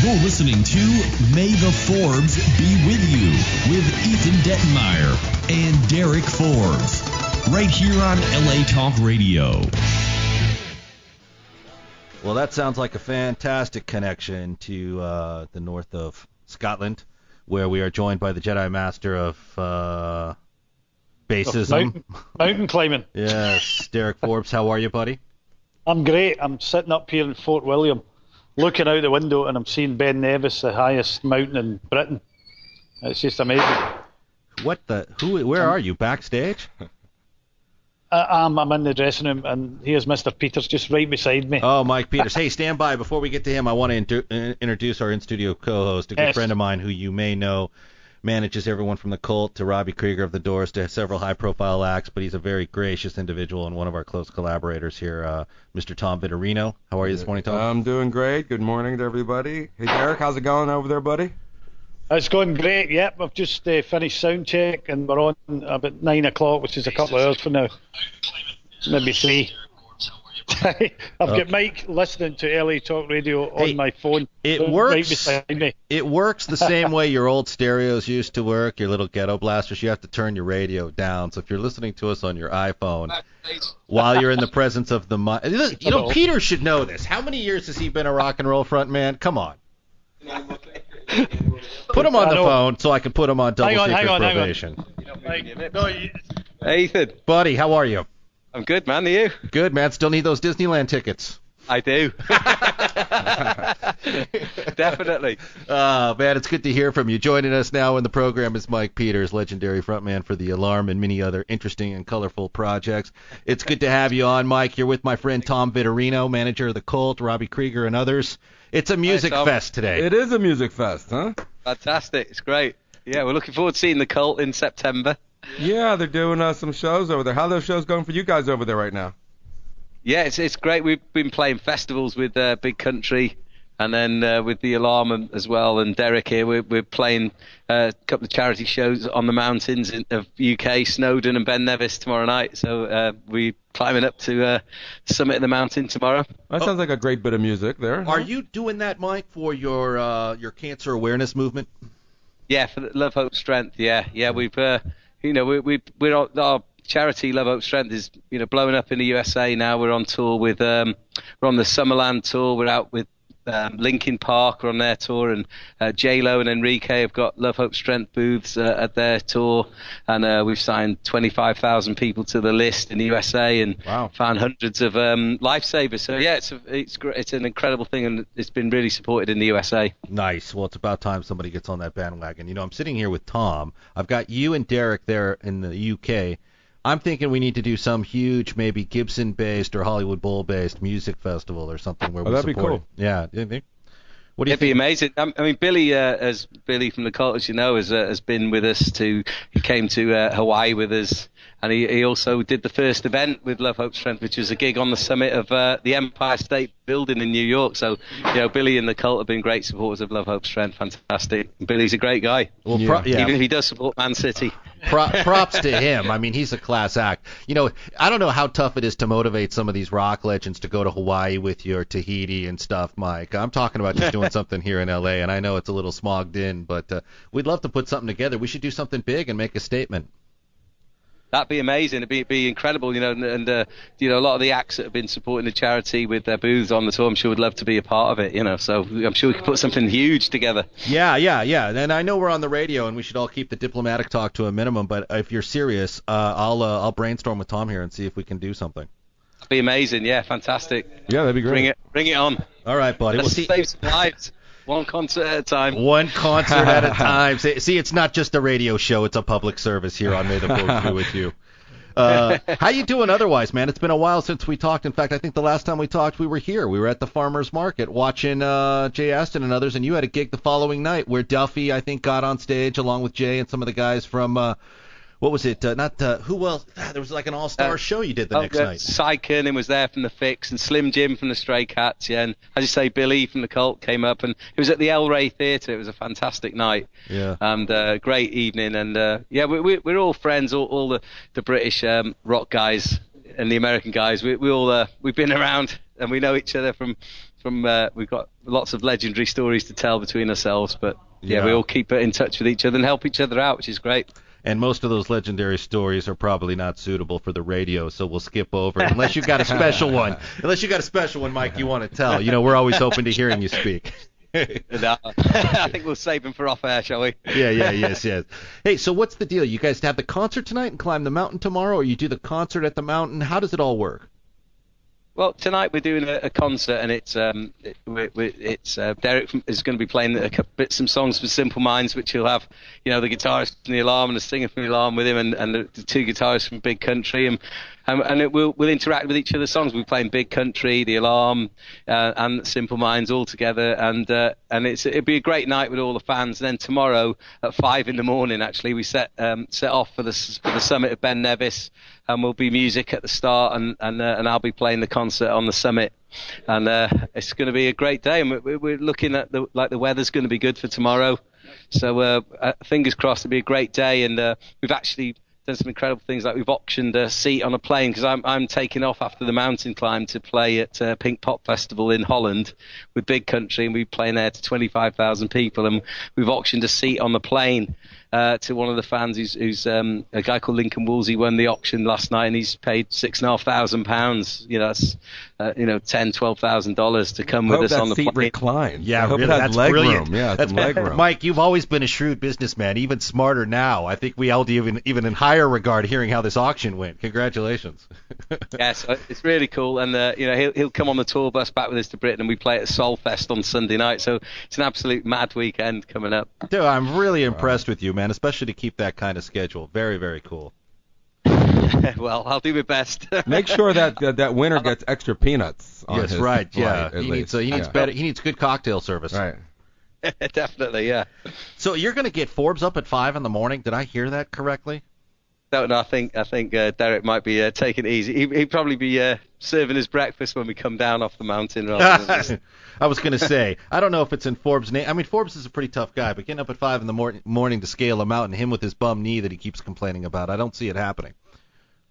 You're listening to May the Forbes Be With You with Ethan Dettenmeyer and Derek Forbes, right here on LA Talk Radio. Well, that sounds like a fantastic connection to the north of Scotland, where we are joined by the Jedi Master of Bassism. Mountain climbing. Yes, Derek Forbes. How are you, buddy? I'm great. I'm sitting up here in Fort William, looking out the window, and I'm seeing Ben Nevis, the highest mountain in Britain. It's just amazing. Where are you? Backstage? I'm in the dressing room, and here's Mr. Peters just right beside me. Oh, Mike Peters. Hey, stand by. Before we get to him, I want to introduce our in-studio co-host, a good friend of mine who you may know, manages everyone from the Cult to Robbie Krieger of the Doors to several high-profile acts, but he's a very gracious individual and one of our close collaborators here, Mr. Tom Vitorino. How are you this morning, Tom? I'm doing great. Good morning to everybody. Hey, Derek, how's it going over there, buddy? It's going great, yep. I've just finished sound check, and we're on about 9 o'clock, which is a couple of hours from now. Maybe 3. I've got Mike listening to LA Talk Radio on my phone. It works. Right beside me. It works the same way your old stereos used to work, your little ghetto blasters. You have to turn your radio down. So if you're listening to us on your iPhone while you're in the presence of the Peter should know this. How many years has he been a rock and roll front man? Come on. Put him on the phone so I can put him on double secret probation. Hey, Ethan. Buddy, how are you? I'm good, man. Are you? Good, man. Still need those Disneyland tickets. I do. Definitely. Man, it's good to hear from you. Joining us now in the program is Mike Peters, legendary frontman for The Alarm and many other interesting and colorful projects. It's good to have you on, Mike. You're with my friend Tom Vitorino, manager of the Cult, Robbie Krieger, and others. It's a music fest today. It is a music fest, huh? Fantastic. It's great. Yeah, we're looking forward to seeing the Cult in September. Yeah, they're doing some shows over there. How are those shows going for you guys over there right now? Yeah, it's great. We've been playing festivals with Big Country, and then with The Alarm as well. And Derek here, we're playing a couple of charity shows on the mountains of UK, Snowdon and Ben Nevis tomorrow night. So we're climbing up to the summit of the mountain tomorrow. That sounds like a great bit of music there. Are you doing that, Mike, for your cancer awareness movement? Yeah, for Love, Hope, Strength. Yeah, we've we're our charity Love, Hope, Strength is blowing up in the USA now. We're on tour with we're on the Summerland tour. We're out with Linkin Park are on their tour, and J-Lo and Enrique have got Love, Hope, Strength booths at their tour, and we've signed 25,000 people to the list in the USA and found hundreds of lifesavers. So yeah, it's an incredible thing, and it's been really supported in the USA. Nice. Well, it's about time somebody gets on that bandwagon. I'm sitting here with Tom. I've got you and Derek there in the UK. I'm thinking we need to do some huge, maybe Gibson-based or Hollywood Bowl-based music festival or something where we that'd support. Be cool. Yeah. What do you It'd be amazing. I mean, Billy from the Cult, as you know, has been with us. He came to Hawaii with us, and he also did the first event with Love, Hope, Strength, which was a gig on the summit of the Empire State Building in New York. So, Billy and the Cult have been great supporters of Love, Hope, Strength. Fantastic. Billy's a great guy. Well, even if he does support Man City. Props to him. I mean, he's a class act. I don't know how tough it is to motivate some of these rock legends to go to Hawaii with you or Tahiti and stuff, Mike. I'm talking about just doing something here in L.A., and I know it's a little smogged in, but we'd love to put something together. We should do something big and make a statement. That'd be amazing. It'd be incredible, and a lot of the acts that have been supporting the charity with their booths on the tour, I'm sure would love to be a part of it, so I'm sure we could put something huge together. Yeah. And I know we're on the radio, and we should all keep the diplomatic talk to a minimum, but if you're serious, I'll brainstorm with Tom here and see if we can do something. That'd be amazing. Yeah, fantastic. Yeah, that'd be great. Bring it on. All right, buddy. Let's save some lives. One concert at a time. One concert at a time. See, it's not just a radio show. It's a public service here on May the Fourth Be With You. How you doing otherwise, man? It's been a while since we talked. In fact, I think the last time we talked, we were here. We were at the farmer's market watching Jay Aston and others, and you had a gig the following night where Duffy, I think, got on stage along with Jay and some of the guys from what was it? Who else? There was like an all-star show you did the next night. Cy Kernan was there from the Fix, and Slim Jim from the Stray Cats, yeah. And as you say, Billy from the Cult came up, and it was at the El Rey Theatre. It was a fantastic night, and great evening. And we're all friends, all the British rock guys and the American guys. We've been around and we know each other from we've got lots of legendary stories to tell between ourselves. But yeah, we all keep in touch with each other and help each other out, which is great. And most of those legendary stories are probably not suitable for the radio, so we'll skip over it. Unless you've got a special one. Unless you've got a special one, Mike, you want to tell. We're always open to hearing you speak. No, I think we'll save them for off air, shall we? Yes. Hey, so what's the deal? You guys have the concert tonight and climb the mountain tomorrow, or you do the concert at the mountain? How does it all work? Well, tonight we're doing a concert, and it's Derek is going to be playing some songs for Simple Minds, which he'll have, the guitarist from the Alarm and the singer from the Alarm with him, and the two guitarists from Big Country, and we'll interact with each other's songs. We're playing Big Country, the Alarm, and Simple Minds all together, and it'll be a great night with all the fans. And then tomorrow at 5 a.m, actually, we set off for the summit of Ben Nevis, and there'll be music at the start, and I'll be playing the concert on the summit, and it's going to be a great day. And we're looking at the weather's going to be good for tomorrow, so fingers crossed it'll be a great day. And we've actually done some incredible things, like we've auctioned a seat on a plane, because I'm taking off after the mountain climb to play at Pink Pop Festival in Holland with Big Country, and we're playing there to 25,000 people, and we've auctioned a seat on the plane to one of the fans who's a guy called Lincoln Woolsey. Won the auction last night, and he's paid £6,500. That's $10,000-$12,000 to come with us on the plane. Reclined. Yeah, really, that's leg brilliant. Room. Yeah, that's leg room. Mike, you've always been a shrewd businessman, even smarter now. I think we held you even in higher regard hearing how this auction went. Congratulations. Yes, it's really cool, and he'll come on the tour bus back with us to Britain, and we play at Soulfest on Sunday night. So it's an absolute mad weekend coming up. Dude, I'm really impressed with you, man, especially to keep that kind of schedule. Very, very cool. Well, I'll do my best. Make sure that winner gets extra peanuts. On his right. flight, Yeah, he needs better. He needs good cocktail service. Right. Definitely, yeah. So you're going to get Forbes up at 5 in the morning. Did I hear that correctly? No, I think Derek might be taking it easy. He'd probably be serving his breakfast when we come down off the mountain. I was going to say, I don't know if it's in Forbes' name. I mean, Forbes is a pretty tough guy, but getting up at 5 in the morning to scale a mountain, him with his bum knee that he keeps complaining about, I don't see it happening.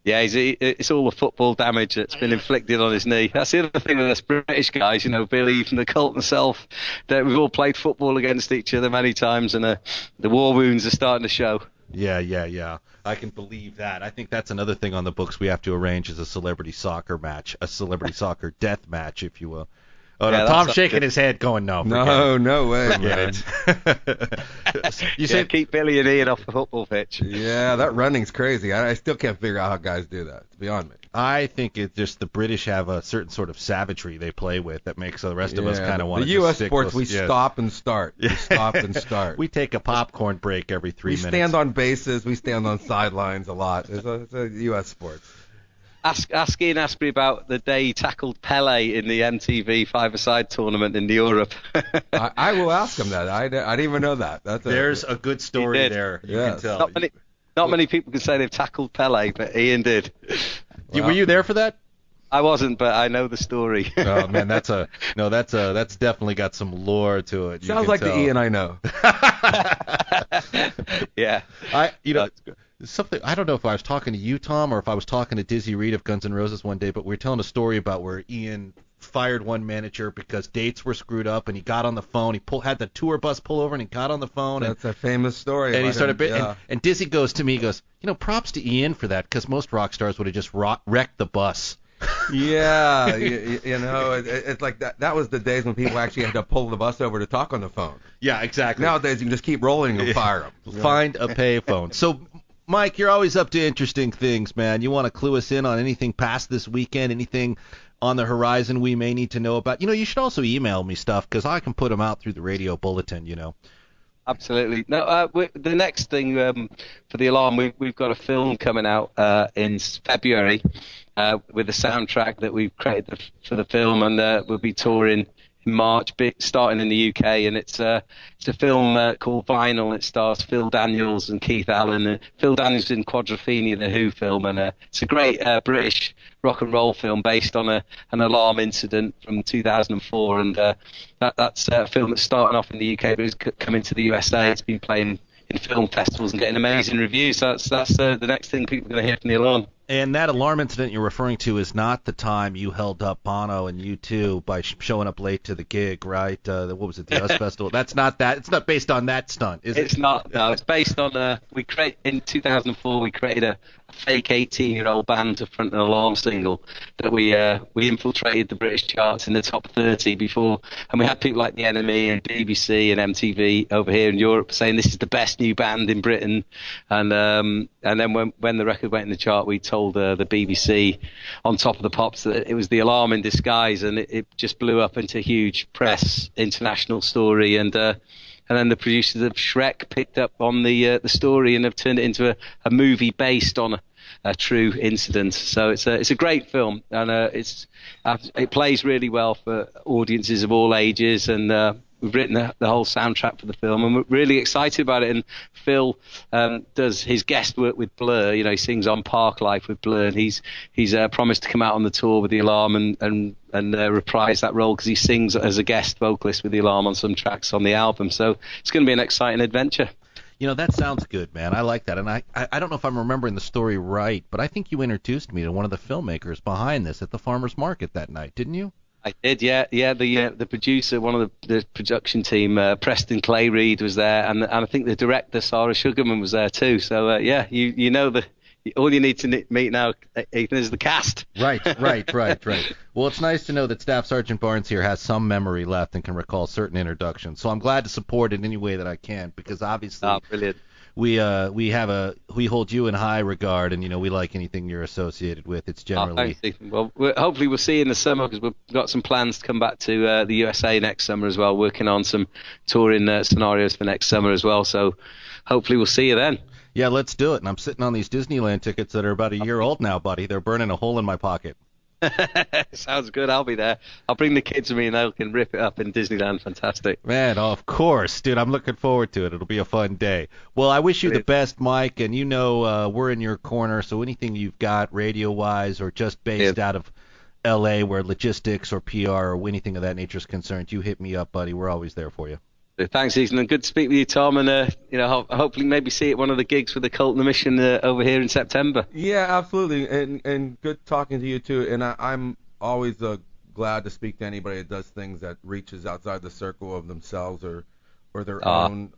Yeah, it's all the football damage that's been inflicted on his knee. That's the other thing with us British guys, Billy from the cult himself, that we've all played football against each other many times, and the war wounds are starting to show. Yeah. I can believe that. I think that's another thing on the books we have to arrange is a celebrity soccer match, a celebrity soccer death match, if you will. Oh, yeah, no, Tom's shaking his head going, no way, man. You said keep Billy and Ian off the football pitch. Yeah, that running's crazy. I still can't figure out how guys do that. It's beyond me. I think it's just the British have a certain sort of savagery they play with that makes the rest of us kind of want to The U.S. sports, we stop and start. We stop and start. We take a popcorn break every 3 minutes. We stand on bases. We stand on sidelines a lot. It's a U.S. sports. Ask Ian Asprey about the day he tackled Pele in the MTV five-a-side tournament in Europe. I will ask him that. I didn't even know that. There's a good story there. You can tell. Not many people can say they've tackled Pele, but Ian did. Well, were you there for that? I wasn't, but I know the story. Oh man, that's definitely got some lore to it. Sounds like the Ian I know. Yeah. Something I don't know if I was talking to you, Tom, or if I was talking to Dizzy Reed of Guns N' Roses one day, but we were telling a story about where Ian fired one manager because dates were screwed up, and he got on the phone. He had the tour bus pull over, and he got on the phone. That's a famous story. And he started. And Dizzy goes to me, he goes, props to Ian for that, because most rock stars would have just wrecked the bus. Yeah, it's like that. That was the days when people actually had to pull the bus over to talk on the phone. Yeah, exactly. Nowadays you can just keep rolling and fire them. Find a payphone. So, Mike, you're always up to interesting things, man. You want to clue us in on anything past this weekend, anything on the horizon we may need to know about? You should also email me stuff, because I can put them out through the radio bulletin, Absolutely. No, the next thing for the Alarm, we've got a film coming out in February with a soundtrack that we've created for the film, and we'll be touring in March, starting in the UK, and it's a film called Vinyl. It stars Phil Daniels and Keith Allen. Phil Daniels in Quadrophenia, the Who film, and it's a great British rock and roll film based on an alarm incident from 2004, and that's a film that's starting off in the UK, but it's coming to the USA. It's been playing in film festivals and getting amazing reviews. So that's the next thing people are going to hear from the Alarm. And that alarm incident you're referring to is not the time you held up Bono and U2 by showing up late to the gig, right? What was it, the US Festival? That's not that. It's not based on that stunt, is it? It's not. No, it's based on in 2004 we created a fake 18-year-old band to front an alarm single that we infiltrated the British charts in the top 30 before, and we had people like the Enemy and BBC and MTV over here in Europe saying this is the best new band in Britain, and then when the record went in the chart, we told the BBC on Top of the Pops that it was the Alarm in disguise, and it just blew up into a huge press international story, and then the producers of Shrek picked up on the story and have turned it into a movie based on a true incident. So it's a great film, and it plays really well for audiences of all ages, and we've written the whole soundtrack for the film, and we're really excited about it. And Phil does his guest work with Blur. You know, he sings on Park Life with Blur, and he's promised to come out on the tour with the Alarm and reprise that role because he sings as a guest vocalist with the Alarm on some tracks on the album. So it's going to be an exciting adventure. You know, that sounds good, man. I like that. And I don't know if I'm remembering the story right, but I think you introduced me to one of the filmmakers behind this at the farmer's market that night, didn't you? I did, yeah. The producer, one of the production team, Preston Clay Reid was there, and I think the director, Sarah Sugarman, was there too. So you know all you need to meet now, Ethan, is the cast. Right. Well, it's nice to know that Staff Sergeant Barnes here has some memory left and can recall certain introductions. So I'm glad to support it in any way that I can, because obviously brilliant. we hold you in high regard, and we like anything you're associated with. It's generally. Thanks, Ethan. Well, hopefully we'll see you in the summer, because we've got some plans to come back to the USA next summer as well, working on some touring scenarios for next summer as well. So hopefully we'll see you then. Yeah, let's do it. And I'm sitting on these Disneyland tickets that are about a year old now, buddy. They're burning a hole in my pocket. Sounds good. I'll be there. I'll bring the kids with me, and they can rip it up in Disneyland. Fantastic. Man, of course. Dude, I'm looking forward to it. It'll be a fun day. Well, I wish you the best, Mike, and we're in your corner, so anything you've got radio-wise or just based out of L.A. where logistics or PR or anything of that nature is concerned, you hit me up, buddy. We're always there for you. Thanks, Ethan, and good to speak with you, Tom, and hopefully maybe see you at one of the gigs with the Cult and the Mission over here in September. Yeah, absolutely, and good talking to you too. And I'm always glad to speak to anybody that does things that reaches outside the circle of themselves or their own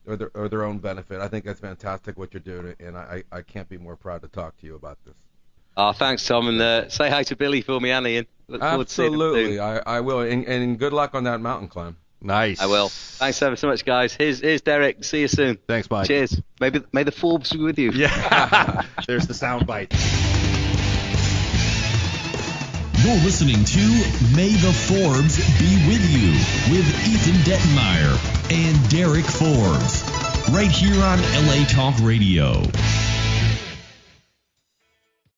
or their own benefit. I think that's fantastic what you're doing, and I can't be more proud to talk to you about this. Thanks, Tom, and say hi to Billy for me and Ian. Look forward to seeing him soon. I will, and good luck on that mountain climb. Nice. I will. Thanks ever so much, guys. Here's Derek. See you soon. Thanks, Mike. Cheers. May the Forbes be with you. Yeah. There's the sound bite. You're listening to May the Forbes Be With You with Ethan Detmeyer and Derek Forbes, right here on LA Talk Radio.